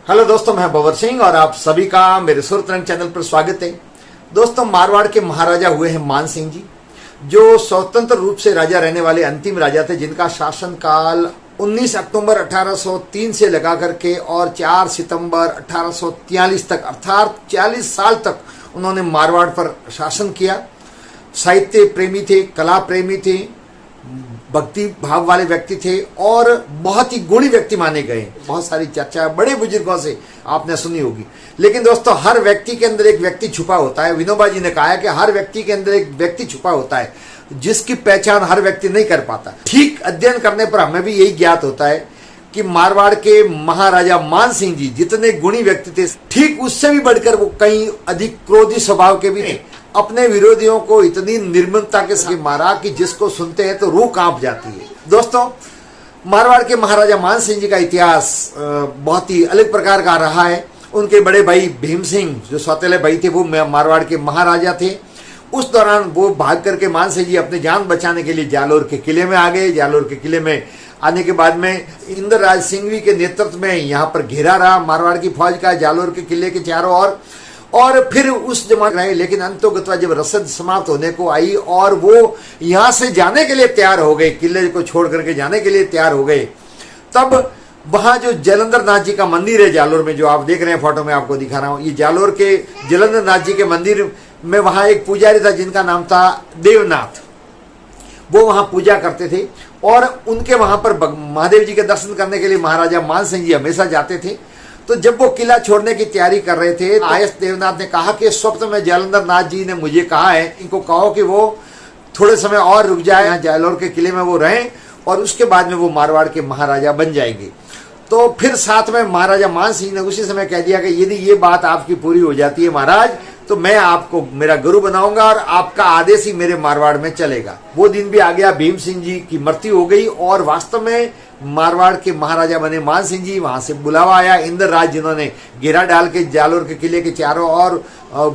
Hello दोस्तों, मैं बबर सिंह और आप सभी का मेरे सुर तरंग चैनल पर स्वागत है। दोस्तों, मारवाड़ के महाराजा हुए हैं मान सिंह जी, जो स्वतंत्र रूप से राजा रहने वाले अंतिम राजा थे, जिनका शासनकाल 19 अक्टूबर 1803 से लगा करके और 4 सितंबर 1843 तक, अर्थात 40 साल तक उन्होंने मारवाड़ पर शासन किया। साहित्य प्रेमी थे, कला प्रेमी थे, भक्ति भाव वाले व्यक्ति थे और बहुत ही गुणी व्यक्ति माने गए। बहुत सारी चर्चा बड़े बुजुर्गों से आपने सुनी होगी, लेकिन दोस्तों हर व्यक्ति के अंदर एक व्यक्ति छुपा होता है। विनोबा जी ने कहा है कि हर व्यक्ति के अंदर एक व्यक्ति छुपा होता है जिसकी पहचान हर व्यक्ति नहीं कर पाता। ठीक अध्ययन करने पर हमें भी यही ज्ञात होता है कि मारवाड़ के महाराजा मान सिंह जी जितने गुणी व्यक्ति थे, ठीक उससे भी बढ़कर वो कहीं अधिक क्रोधी स्वभाव के भी थे। अपने विरोधियों को इतनी निर्ममता के साथ मारा कि जिसको सुनते हैं तो रूह कांप जाती है। दोस्तों, मारवाड़ के महाराजा मान सिंह जी का इतिहास बहुत ही अलग प्रकार का रहा है। उनके बड़े भाई भीम सिंह, जो सौतेले भाई थे, वो मारवाड़ के महाराजा थे। उस दौरान वो भाग करके मान सिंह जी अपनी जान बचाने के लिए जालोर के किले में आ गए। जालोर के किले में आने के बाद में इंद्रराज सिंघवी के नेतृत्व में यहाँ पर घेरा रहा मारवाड़ की फौज का, जालोर के किले के चारों ओर। और फिर उस जमाने रहे, लेकिन अंतोगत्वा जब रसद समाप्त होने को आई और वो यहाँ से जाने के लिए तैयार हो गए, किले को छोड़ करके जाने के लिए तैयार हो गए, तब वहां जो जलंधर नाथ जी का मंदिर है जालोर में, जो आप देख रहे हैं फोटो में आपको दिखा रहा हूँ, ये जालोर के जलंधर नाथ जी के मंदिर में वहां एक पुजारी था जिनका नाम था देवनाथ। वो वहां पूजा करते थे और उनके वहां पर महादेव जी के दर्शन करने के लिए महाराजा मान सिंह जी हमेशा जाते थे। तो जब वो किला छोड़ने की तैयारी कर रहे थे, आयस देवनाथ ने कहा कि स्वप्न में जलंधर नाथ जी ने मुझे कहा है, इनको कहो कि वो थोड़े समय और रुक जाए, यहाँ जालोर के किले में वो रहें और उसके बाद में वो मारवाड़ के महाराजा बन जाएंगे। तो फिर साथ में महाराजा मान सिंह ने उसी समय कह दिया कि यदि ये बात आपकी पूरी हो जाती है महाराज, तो मैं आपको मेरा गुरु बनाऊंगा और आपका आदेश ही मेरे मारवाड़ में चलेगा। वो दिन भी आ गया, भीम सिंह जी की मृत्यु हो गई और वास्तव में मारवाड़ के महाराजा बने मान सिंह जी। वहां से बुलावा आया, इंद्रराज जिन्होंने घेरा डाल के जालोर के किले के चारों ओर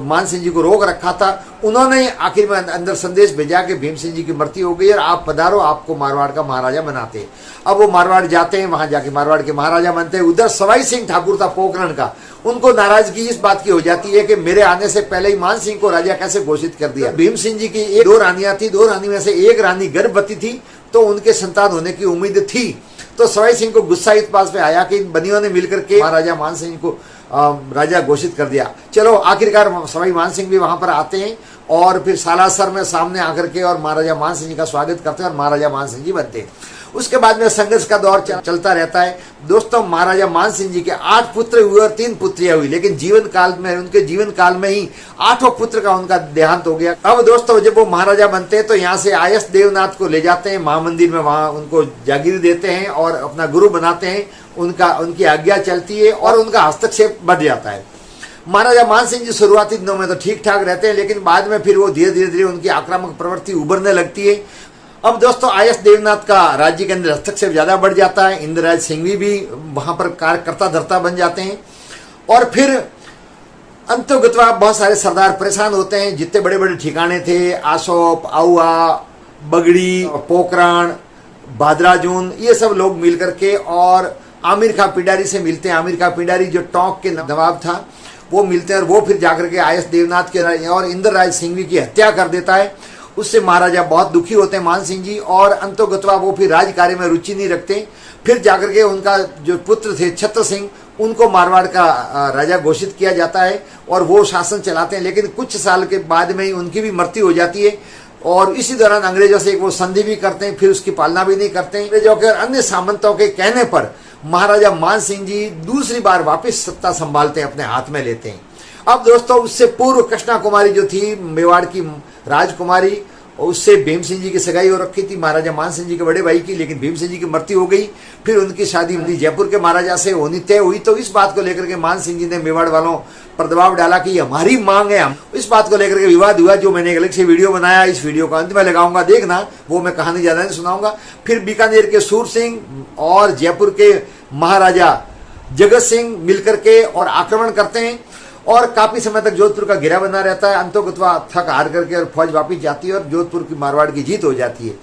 मान सिंह जी को रोक रखा था, उन्होंने आखिर में अंदर संदेश भेजा कि भीम सिंह जी की मृत्यु हो गई और आप पधारो, आपको मारवाड़ का महाराजा बनाते हैं। अब वो मारवाड़ जाते हैं, वहां जाके मारवाड़ के महाराजा बनते हैं। उधर सवाई सिंह ठाकुर था पोखरण का, उनको नाराजगी इस बात की हो जाती है कि मेरे आने से पहले ही मान सिंह को राजा कैसे घोषित कर दिया। भीम सिंह जी की 2 रानियां थी, 2 रानी में से एक रानी गर्भवती थी, तो उनके संतान होने की उम्मीद थी। तो सवाई सिंह को गुस्सा इस बात पे आया कि इन बनियों ने मिलकर के महाराजा मान सिंह को राजा घोषित कर दिया। चलो, आखिरकार सवाई मान सिंह भी वहां पर आते हैं और फिर सालासर में सामने आकर के और महाराजा मान सिंह जी का स्वागत करते हैं और महाराजा मान सिंह जी बनते हैं। उसके बाद में संघर्ष का दौर चलता रहता है। दोस्तों, महाराजा मान सिंह जी के 8 पुत्र हुए और 3 पुत्रियां हुई, लेकिन उनके जीवन काल में ही 8वें पुत्र का उनका देहांत हो गया। अब दोस्तों, जब वो महाराजा बनते हैं तो यहाँ से आयस देवनाथ को ले जाते हैं महामंदिर में, वहां उनको जागीर देते हैं और अपना गुरु बनाते हैं। उनकी आज्ञा चलती है और उनका हस्तक्षेप बढ़ जाता है। महाराजा मान सिंह जी शुरुआती दिनों में तो ठीक ठाक रहते हैं, लेकिन बाद में फिर वो धीरे धीरे उनकी आक्रामक प्रवृत्ति उभरने लगती है। अब दोस्तों, आयस देवनाथ का राज्य के अंदर हस्तक्षेप ज्यादा बढ़ जाता है। इंद्रराज सिंघवी भी वहां पर कार्यकर्ता धर्ता बन जाते हैं और फिर अंतोगत्वा बहुत सारे सरदार परेशान होते हैं। जितने बड़े बड़े ठिकाने थे, आसोप, आउआ, बगड़ी, पोखरण, भादराजून, ये सब लोग मिलकर के और आमिर खां पिंडारी से मिलते हैं। आमिर खां पिंडारी जो टोंक के नवाब था, वो मिलते हैं और वो फिर जाकर के आयस देवनाथ के और इंद्रराज सिंघवी की हत्या कर देता है। उससे महाराजा बहुत दुखी होते हैं मान सिंह जी और अंतोगत्वा वो फिर राज कार्य में रुचि नहीं रखते। फिर जाकर के उनका जो पुत्र थे छत्र सिंह, उनको मारवाड़ का राजा घोषित किया जाता है और वो शासन चलाते हैं, लेकिन कुछ साल के बाद में ही उनकी भी मृत्यु हो जाती है। और इसी दौरान अंग्रेजों से वो संधि भी करते हैं, फिर उसकी पालना भी नहीं करते। अंग्रेजों के अन्य सामंतों के कहने पर महाराजा मान सिंह जी दूसरी बार वापस सत्ता संभालते हैं, अपने हाथ में लेते हैं। अब दोस्तों, उससे पूर्व कृष्णा कुमारी जो थी मेवाड़ की राजकुमारी, उससे भीम सिंह जी की सगाई हो रखी थी महाराजा मान सिंह जी के बड़े भाई की, लेकिन भीम सिंह जी की मृत्यु हो गई। फिर उनकी शादी जयपुर के महाराजा से होनी तय हुई। तो इस बात को लेकर के मान सिंह जी ने मेवाड़ वालों पर दबाव डाला कि हमारी मांग है, हम इस बात को लेकर के विवाद हुआ, जो मैंने एक अलग से वीडियो बनाया, इस वीडियो को अंत में लगाऊंगा, देखना, वो मैं कहानी ज्यादा नहीं सुनाऊंगा। फिर बीकानेर के सूर सिंह और जयपुर के महाराजा जगत सिंह मिलकर के और आक्रमण करते हैं और काफी समय तक जोधपुर का घेरा बना रहता है। अंतोगत्वा थक हार करके और फौज वापिस जाती है और जोधपुर की मारवाड़ की जीत हो जाती है।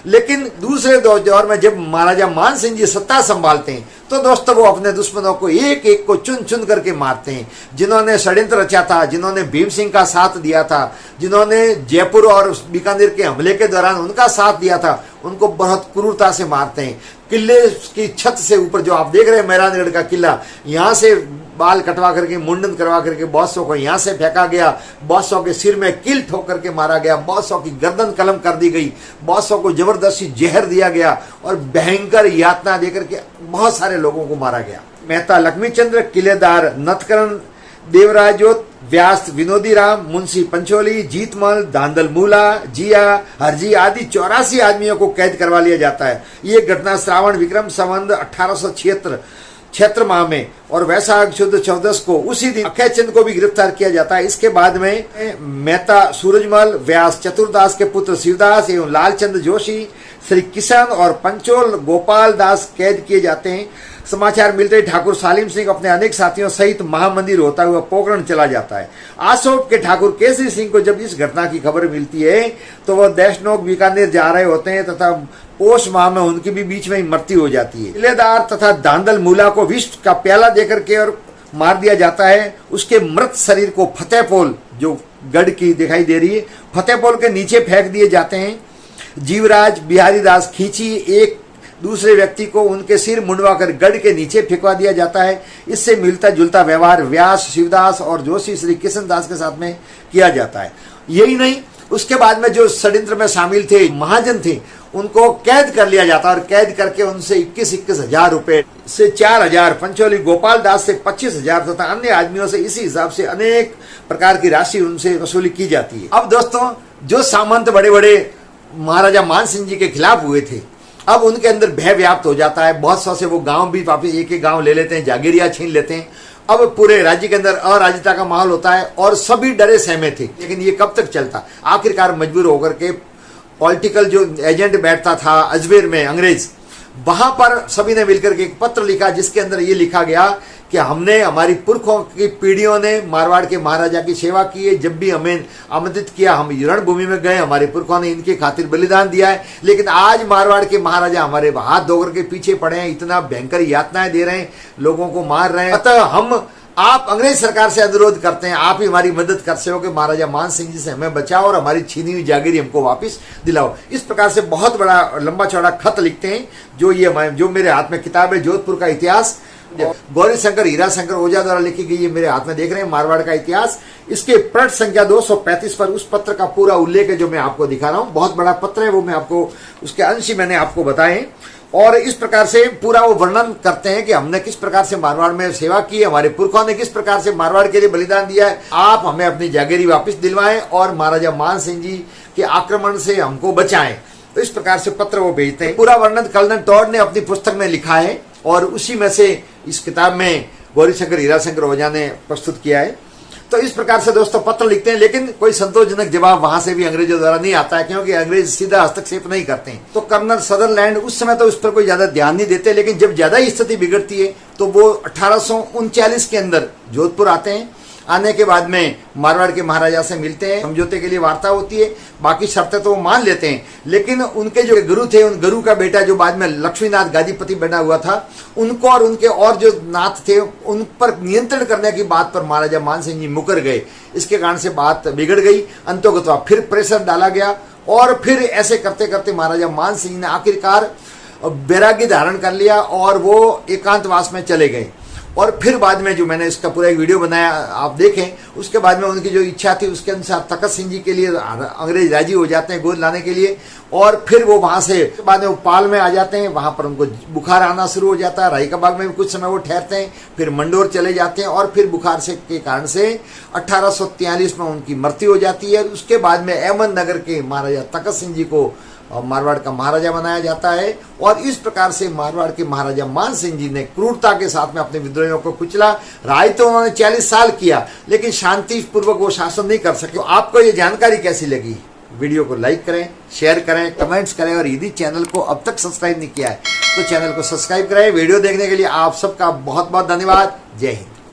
लेकिन दूसरे दौर में जब महाराजा मान सिंह जी सत्ता संभालते हैं तो दोस्तों वो अपने दुश्मनों को एक एक को चुन चुन करके मारते हैं। जिन्होंने षड्यंत्र रचा था, जिन्होंने भीम सिंह का साथ दिया था, जिन्होंने जयपुर और बीकानेर के हमले के दौरान उनका साथ दिया था, उनको बहुत क्रूरता से मारते हैं। किले की छत से ऊपर जो आप देख रहे हैं मेहरानगढ़ का किला, यहाँ से बाल कटवा करके मुंडन करवा करके बादशाह को यहाँ से फेंका गया, बादशाह के सिर में किल ठोक करके मारा गया, बादशाह की गर्दन कलम कर दी गई, बादशाह को जबरदस्ती जहर दिया गया और भयंकर यातना देकर के बहुत सारे लोगों को मारा गया। मेहता लक्ष्मीचंद्र, किलेदार नथकरण, देवराजोत, व्यास, विनोदी राम, मुंशी पंचोली, जीतमल, दांदल मूला, जिया, हरजी आदि 84 आदमियों को कैद करवा लिया जाता है। ये घटना श्रावण विक्रम संवत 1876 माह में और वैशाख शुद्ध 14 को उसी दिन अक्षय चंद को भी गिरफ्तार किया जाता है। इसके बाद में मेहता सूरजमल, व्यास चतुर्दास के पुत्र शिवदास एवं लालचंद जोशी, श्री किशन और पंचोल गोपाल दास कैद किए जाते हैं। समाचार मिलते ठाकुर सालिम सिंह अपने अनेक साथियों सहित महामंदिर होता हुआ पोखरण चला जाता है। आसोट के ठाकुर केसरी सिंह को जब इस घटना की खबर मिलती है तो वह देशनोक बीकानेर जा रहे होते हैं तथा पोष माह में उनकी भी बीच में ही मृत्यु हो जाती है। किलेदार तथा दांदल मूला को विष का प्याला देकर के और मार दिया जाता है। उसके मृत शरीर को फतेहपोल, जो गढ़ की दिखाई दे रही है, फतेहपोल के नीचे फेंक दिए जाते हैं। जीवराज बिहारी दास खींची एक दूसरे व्यक्ति को उनके सिर मुंडवा कर गढ़ के नीचे फेंकवा दिया जाता है। इससे मिलता जुलता व्यवहार व्यास, शिवदास और जोशी श्री किशन दास के साथ में किया जाता है। यही नहीं, उसके बाद में जो षड्यंत्र में शामिल थे महाजन थे उनको कैद कर लिया जाता और कैद करके उनसे 21 हजार रुपए से 4,000, पंचोली गोपाल दास से 25,000 तथा अन्य आदमियों से इसी हिसाब से अनेक प्रकार की राशि उनसे वसूली की जाती है। अब दोस्तों, जो सामंत बड़े बड़े महाराजा मान सिंह जी के खिलाफ हुए थे, अब उनके अंदर भय व्याप्त हो जाता है। बहुत सौ से वो गांव भी वापिस एक एक गांव ले लेते हैं, जागीरिया छीन लेते हैं। अब पूरे राज्य के अंदर अराजकता का माहौल होता है और सभी डरे सहमे थे। लेकिन ये कब तक चलता? आखिरकार मजबूर होकर के पॉलिटिकल जो एजेंट बैठता था अजमेर में, अंग्रेज, वहां पर सभी ने मिलकर के एक पत्र लिखा जिसके अंदर ये लिखा गया कि हमने, हमारी पुरखों की पीढ़ियों ने मारवाड़ के महाराजा की सेवा की है। जब भी हमें आमंत्रित किया हम रणभूमि में गए, हमारे पुरखों ने इनके खातिर बलिदान दिया है। लेकिन आज मारवाड़ के महाराजा हमारे हाथ धोकर के पीछे पड़े हैं, इतना भयंकर यातनाएं दे रहे हैं, लोगों को मार रहे हैं। अतः हम आप अंग्रेज सरकार से अनुरोध करते हैं, आप ही हमारी मदद कर सको कि महाराजा मान सिंह जी से हमें बचाओ और हमारी छीनी हुई जागीरी हमको वापस दिलाओ। इस प्रकार से बहुत बड़ा लंबा चौड़ा खत लिखते हैं। जो मेरे हाथ में किताब है जोधपुर का इतिहास, गौरी शंकर हीरा शंकर ओझा द्वारा लिखी गई, ये मेरे हाथ में देख रहे हैं, मारवाड़ का इतिहास। इसके पृष्ठ संख्या 235 पर उस पत्र का पूरा उल्लेख है जो मैं आपको दिखा रहा हूं। बहुत बड़ा पत्र है, वो मैं आपको उसके अंश मैंने आपको बताए और इस प्रकार से पूरा वो वर्णन करते हैं कि हमने किस प्रकार से मारवाड़ में सेवा की है, हमारे पुरखों ने किस प्रकार से मारवाड़ के लिए बलिदान दिया है। आप हमें अपनी जागीरी वापस दिलवाएं और महाराजा मान सिंह जी के आक्रमण से हमको बचाएं। तो इस प्रकार से पत्र वो भेजते हैं। पूरा वर्णन कर्नल टॉड ने अपनी पुस्तक में लिखा है और उसी में से इस किताब में गौरी शंकर हीरा शंकर ओझा ने प्रस्तुत किया है। तो इस प्रकार से दोस्तों पत्र लिखते हैं, लेकिन कोई संतोषजनक जवाब वहां से भी अंग्रेजों द्वारा नहीं आता है, क्योंकि अंग्रेज सीधा हस्तक्षेप नहीं करते हैं। तो कर्नल सदरलैंड उस समय तो उस पर कोई ज्यादा ध्यान नहीं देते, लेकिन जब ज्यादा स्थिति बिगड़ती है तो वो 1839 के अंदर जोधपुर आते हैं। आने के बाद में मारवाड़ के महाराजा से मिलते हैं, समझौते के लिए वार्ता होती है, बाकी शर्तें तो वो मान लेते हैं। लेकिन उनके जो गुरु थे, उन गुरु का बेटा जो बाद में लक्ष्मीनाथ गादीपति बना हुआ था, उनको और उनके और जो नाथ थे उन पर नियंत्रण करने की बात पर महाराजा मान सिंह जी मुकर गए। इसके कारण से बात बिगड़ गई। अंतोगत्वा फिर प्रेशर डाला गया और फिर ऐसे करते करते महाराजा मान सिंह ने आखिरकार बैरागी धारण कर लिया और वो एकांतवास में चले गए। और फिर बाद में जो मैंने इसका पूरा एक वीडियो बनाया, आप देखें, उसके बाद में उनकी जो इच्छा थी उसके अनुसार तखत सिंह जी के लिए अंग्रेज राजी हो जाते हैं गोद लाने के लिए। और फिर वो वहां से बाद में वो पाल में आ जाते हैं, वहां पर उनको बुखार आना शुरू हो जाता है। राई का बाग में भी कुछ समय वो ठहरते हैं, फिर मंडोर चले जाते हैं और फिर बुखार से के कारण से 1843 में उनकी मृत्यु हो जाती है। उसके बाद में अहमदनगर के महाराजा तखत सिंह जी को मारवाड़ का महाराजा बनाया जाता है। और इस प्रकार से मारवाड़ के महाराजा मान सिंह जी ने क्रूरता के साथ में अपने विद्रोहियों को कुचला। राज तो उन्होंने 40 साल किया, लेकिन शांति पूर्वक वो शासन नहीं कर सके। तो आपको ये जानकारी कैसी लगी? वीडियो को लाइक करें, शेयर करें, कमेंट्स करें और यदि चैनल को अब तक सब्सक्राइब नहीं किया है तो चैनल को सब्सक्राइब करें। वीडियो देखने के लिए आप सबका बहुत बहुत धन्यवाद। जय हिंद।